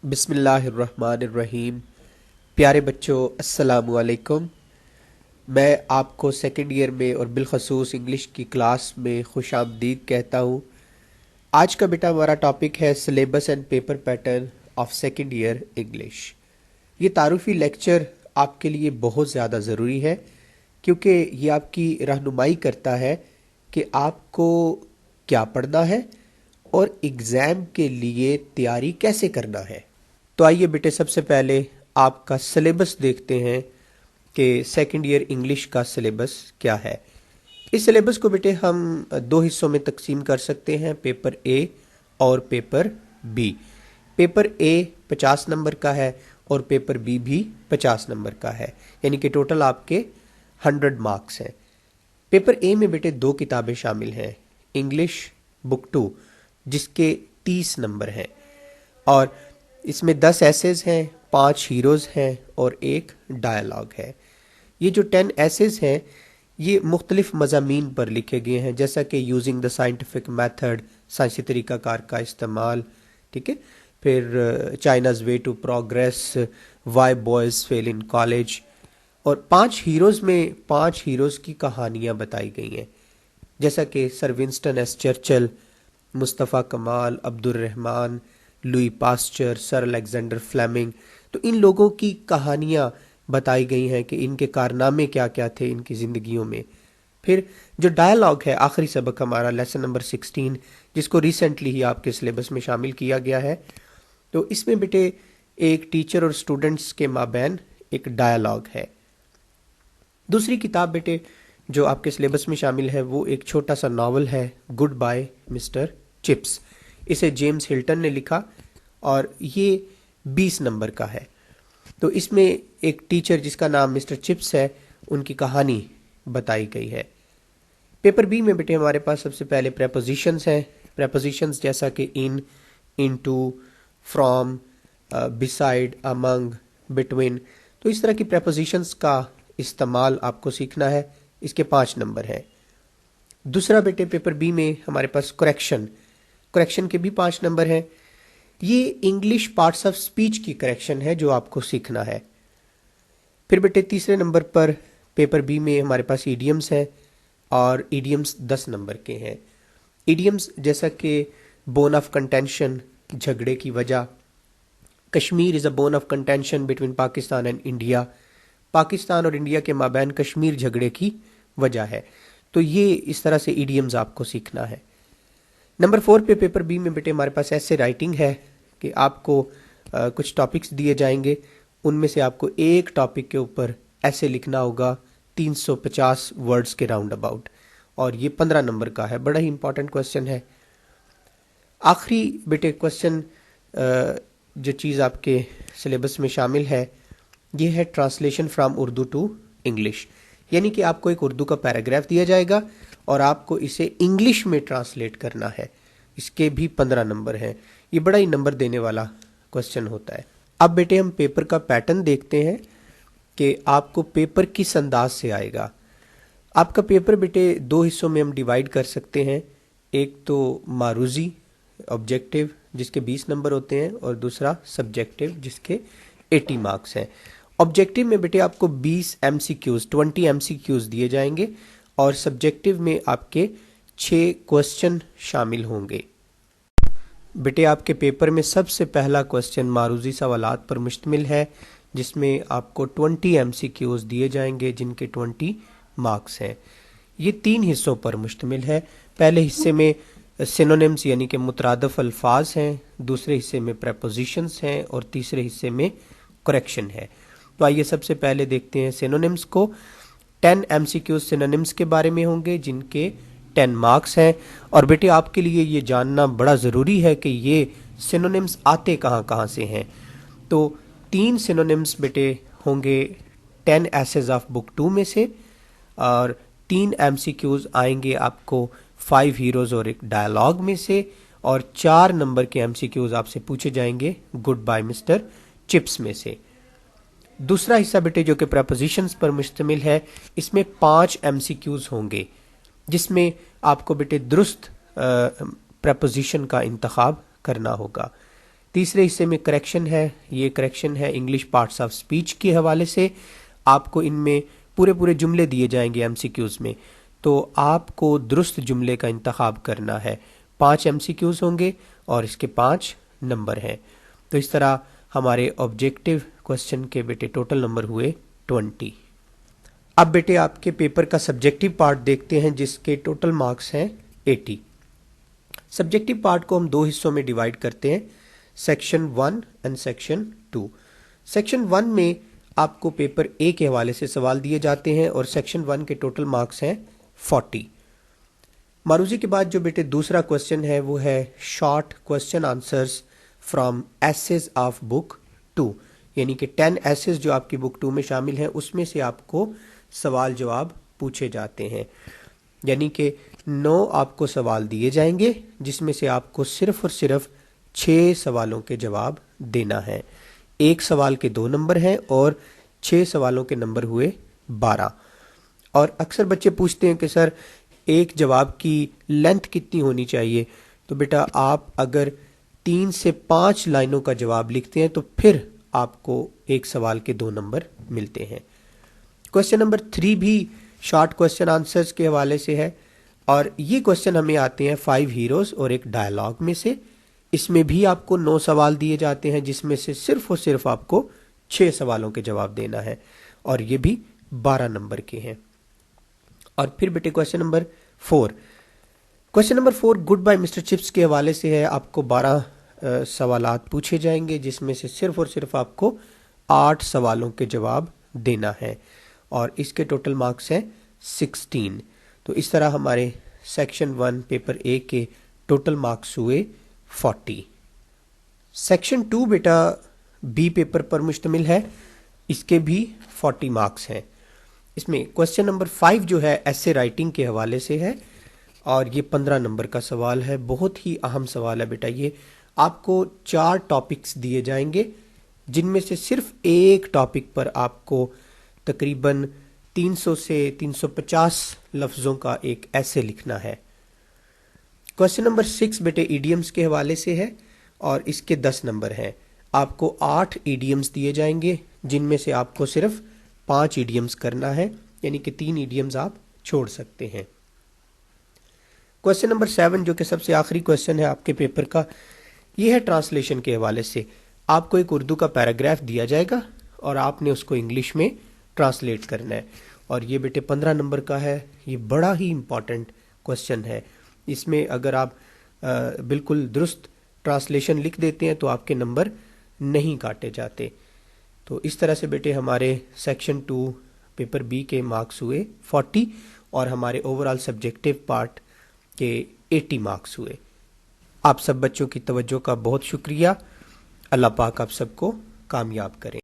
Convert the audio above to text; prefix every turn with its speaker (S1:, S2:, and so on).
S1: بسم اللہ الرحمن الرحیم۔ پیارے بچوں، السلام علیکم۔ میں آپ کو سیکنڈ ایئر میں اور بالخصوص انگلش کی کلاس میں خوش آمدید کہتا ہوں۔ آج کا بیٹا ہمارا ٹاپک ہے syllabus and paper pattern of second year English. یہ تعارفی لیکچر آپ کے لیے بہت زیادہ ضروری ہے کیونکہ یہ آپ کی رہنمائی کرتا ہے کہ آپ کو کیا پڑھنا ہے اور ایگزام کے لیے تیاری کیسے کرنا ہے۔ تو آئیے بیٹے، سب سے پہلے آپ کا سلیبس دیکھتے ہیں کہ سیکنڈ ایئر انگلش کا سلیبس کیا ہے۔ اس سلیبس کو بیٹے ہم دو حصوں میں تقسیم کر سکتے ہیں، پیپر اے اور پیپر بی۔ پیپر اے 50 نمبر کا ہے اور پیپر بی بھی 50 نمبر کا ہے، یعنی کہ ٹوٹل آپ کے 100 مارکس ہیں۔ پیپر اے میں بیٹے 2 کتابیں شامل ہیں، انگلش بک 2 جس کے 30 نمبر ہیں، اور اس میں 10 ایسیز ہیں، 5 ہیروز ہیں اور 1 ڈائلاگ ہے۔ یہ جو 10 ایسیز ہیں یہ مختلف مضامین پر لکھے گئے ہیں، جیسا کہ یوزنگ دا سائنٹیفک میتھڈ، سائنسی طریقہ کار کا استعمال، ٹھیک ہے، پھر China's way to progress, why boys fail in college, اور 5 ہیروز میں 5 ہیروز کی کہانیاں بتائی گئی ہیں، جیسا کہ سر ونسٹن ایس چرچل، مصطفیٰ کمال، عبد الرحمن، لوئی پاسچر، سر الیگزینڈر فلیمنگ۔ تو ان لوگوں کی کہانیاں بتائی گئی ہیں کہ ان کے کارنامے کیا کیا تھے ان کی زندگیوں میں۔ پھر جو ڈائلاگ ہے، آخری سبق ہمارا لیسن نمبر 16، جس کو ریسنٹلی ہی آپ کے سلیبس میں شامل کیا گیا ہے، تو اس میں بیٹے ایک ٹیچر اور اسٹوڈنٹس کے مابین ایک ڈائلاگ ہے۔ دوسری کتاب بیٹے جو آپ کے سلیبس میں شامل ہے وہ ایک چھوٹا سا ناول ہے، گڈ بائی مسٹر چپس۔ اسے جیمز ہلٹن نے لکھا اور یہ 20 نمبر کا ہے۔ تو اس میں ایک ٹیچر جس کا نام مسٹر چپس ہے، ان کی کہانی بتائی گئی ہے۔ پیپر بی میں بیٹے ہمارے پاس سب سے پہلے پریپوزیشنز ہیں۔ پریپوزیشنز جیسا کہ in, into, from, beside, among, between, تو اس طرح کی پریپوزیشنز کا استعمال آپ کو سیکھنا ہے۔ اس کے 5 نمبر ہیں۔ دوسرا بیٹے پیپر بی میں ہمارے پاس کریکشن کے بھی 5 نمبر ہیں۔ یہ انگلش پارٹس آف سپیچ کی کریکشن ہے جو آپ کو سیکھنا ہے۔ پھر بیٹے تیسرے نمبر پر پیپر بی میں ہمارے پاس ایڈیمز ہیں، اور ایڈیمز 10 نمبر کے ہیں۔ ایڈیمز جیسا کہ بون آف کنٹینشن، جھگڑے کی وجہ، Kashmir is a bone of contention between Pakistan and India, Pakistan اور انڈیا کے مابین کشمیر جھگڑے کی وجہ ہے۔ تو یہ اس طرح سے ایڈیمز آپ کو سیکھنا ہے۔ نمبر 4 پہ پیپر بی میں بیٹے ہمارے پاس ایسے رائٹنگ ہے کہ آپ کو کچھ ٹاپکس دیے جائیں گے، ان میں سے آپ کو ایک ٹاپک کے اوپر ایسے لکھنا ہوگا 350 ورڈز کے راؤنڈ اباؤٹ، اور یہ 15 نمبر کا ہے۔ بڑا ہی امپورٹنٹ کوسچن ہے۔ آخری بیٹے کوسچن جو چیز آپ کے سلیبس میں شامل ہے یہ ہے translation from Urdu to English, یعنی کہ آپ کو ایک اردو کا پیراگراف دیا جائے گا اور آپ کو اسے انگلش میں ٹرانسلیٹ کرنا ہے۔ اس کے بھی 15 نمبر ہیں۔ یہ بڑا ہی نمبر دینے والا کوسچن ہوتا ہے۔ اب بیٹے ہم پیپر کا پیٹرن دیکھتے ہیں کہ آپ کو پیپر کس انداز سے آئے گا۔ آپ کا پیپر بیٹے 2 حصوں میں ہم ڈیوائیڈ کر سکتے ہیں، ایک تو معروضی آبجیکٹیو جس کے 20 نمبر ہوتے ہیں، اور دوسرا سبجیکٹیو جس کے 80 مارکس ہیں۔ آبجیکٹیو میں بیٹے آپ کو 20 ایم سی کیوز دیے جائیں گے، اور سبجیکٹیو میں آپ کے 6 کوسچن شامل ہوں گے۔ بیٹے آپ کے پیپر میں سب سے پہلا کوسچن معروضی سوالات پر مشتمل ہے، جس میں آپ کو 20 ایم سی کیوز دیے جائیں گے جن کے 20 مارکس ہیں۔ یہ 3 حصوں پر مشتمل ہے۔ پہلے حصے میں سینونیمز یعنی کہ مترادف الفاظ ہیں، دوسرے حصے میں پریپوزیشنز ہیں، اور تیسرے حصے میں کریکشن ہے۔ تو آئیے سب سے پہلے دیکھتے ہیں سینونیمز کو۔ 10 ایم سی کیوز سینونیمز کے بارے میں ہوں گے جن کے 10 مارکس ہیں، اور بیٹے آپ کے لیے یہ جاننا بڑا ضروری ہے کہ یہ سینونیمز آتے کہاں کہاں سے ہیں۔ تو 3 سینونیمز بیٹے ہوں گے 10 ایسیز آف بک 2 میں سے، اور 3 ایم سی کیوز آئیں گے آپ کو 5 ہیروز اور ایک ڈائلاگ میں سے، اور 4 نمبر کے ایم سی کیوز آپ سے پوچھے جائیں گے گڈ بائی مسٹر چپس میں سے۔ دوسرا حصہ بیٹے جو کہ پریپوزیشنز پر مشتمل ہے، اس میں 5 ایم سی کیوز ہوں گے، جس میں آپ کو بیٹے درست پریپوزیشن کا انتخاب کرنا ہوگا۔ تیسرے حصے میں کریکشن ہے، یہ کریکشن ہے انگلش پارٹس آف اسپیچ کے حوالے سے. آپ کو ان میں پورے جملے دیے جائیں گے ایم سی کیوز میں، تو آپ کو درست جملے کا انتخاب کرنا ہے. 5 ایم سی کیوز ہوں گے اور اس کے 5 نمبر ہیں. تو اس طرح ہمارے آبجیکٹو کوشچن کے بیٹے ٹوٹل نمبر ہوئے 20. اب بیٹے آپ کے پیپر کا سبجیکٹو پارٹ دیکھتے ہیں جس کے ٹوٹل مارکس ہیں 80. سبجیکٹو پارٹ کو ہم 2 حصوں میں ڈیوائیڈ کرتے ہیں، سیکشن 1 اینڈ سیکشن 2. سیکشن 1 میں آپ کو پیپر اے کے حوالے سے سوال دیے جاتے ہیں اور سیکشن 1 کے ٹوٹل مارکس ہیں 40. معروضی کے بعد جو بیٹے دوسرا کوشچن ہے وہ ہے short question answers from essays of book 2، یعنی کہ 10 ایسیز جو آپ کی بک 2 میں شامل ہیں اس میں سے آپ کو سوال جواب پوچھے جاتے ہیں. یعنی کہ 9 آپ کو سوال دیے جائیں گے جس میں سے آپ کو صرف اور صرف 6 سوالوں کے جواب دینا ہے. ایک سوال کے 2 نمبر ہیں اور 6 سوالوں کے نمبر ہوئے 12. اور اکثر بچے پوچھتے ہیں کہ سر ایک جواب کی لینتھ کتنی ہونی چاہیے؟ تو بیٹا آپ اگر 3 سے 5 لائنوں کا جواب لکھتے ہیں تو پھر آپ کو ایک سوال کے 2 نمبر ملتے ہیں. کوشچن نمبر 3 بھی شارٹ کوشچن آنسرز کے حوالے سے ہے اور یہ کوشچن ہمیں آتے ہیں 5 ہیروز اور ایک ڈائلاگ میں سے. اس میں بھی آپ کو 9 سوال دیے جاتے ہیں جس میں سے صرف اور صرف آپ کو 6 سوالوں کے جواب دینا ہے اور یہ بھی 12 نمبر کے ہیں. اور پھر بیٹے question number 4. Question number 4 goodbye Mr Chips کے حوالے سے ہے. آپ کو 12 سوالات پوچھے جائیں گے جس میں سے صرف اور صرف آپ کو 8 سوالوں کے جواب دینا ہے اور اس کے ٹوٹل مارکس ہیں 16. تو اس طرح ہمارے سیکشن 1 پیپر اے کے ٹوٹل مارکس ہوئے 40. سیکشن 2 بیٹا بی پیپر پر مشتمل ہے، اس کے بھی 40 مارکس ہیں. اس میں کوشچن نمبر 5 جو ہے ایسے رائٹنگ کے حوالے سے ہے اور یہ 15 نمبر کا سوال ہے. بہت ہی اہم سوال ہے بیٹا. یہ آپ کو 4 ٹاپکس دیے جائیں گے جن میں سے صرف ایک ٹاپک پر آپ کو تقریباً 300 سے 350 لفظوں کا ایک ایسے لکھنا ہے. کوشچن نمبر 6 بیٹے ایڈیمز کے حوالے سے ہے اور اس کے 10 نمبر ہیں. آپ کو 8 ایڈیمز دیے جائیں گے جن میں سے آپ کو صرف 5 ایڈیمز کرنا ہے، یعنی کہ 3 ایڈیمز آپ چھوڑ سکتے ہیں. کوشچن نمبر 7 جو کہ سب سے آخری کوشچن ہے آپ کے پیپر کا، یہ ہے ٹرانسلیشن کے حوالے سے. آپ کو ایک اردو کا پیراگراف دیا جائے گا اور آپ نے اس کو انگلش میں ٹرانسلیٹ کرنا ہے اور یہ بیٹے 15 نمبر کا ہے. یہ بڑا ہی امپورٹنٹ کوشچن ہے. اس میں اگر آپ بالکل درست ٹرانسلیشن لکھ دیتے ہیں تو آپ کے نمبر نہیں کاٹے جاتے. تو اس طرح سے بیٹے ہمارے سیکشن 2 پیپر بی کے مارکس ہوئے 40 اور ہمارے اوور آل سبجیکٹو پارٹ کے 80 مارکس ہوئے. آپ سب بچوں کی توجہ کا بہت شکریہ. اللہ پاک آپ سب کو کامیاب کریں.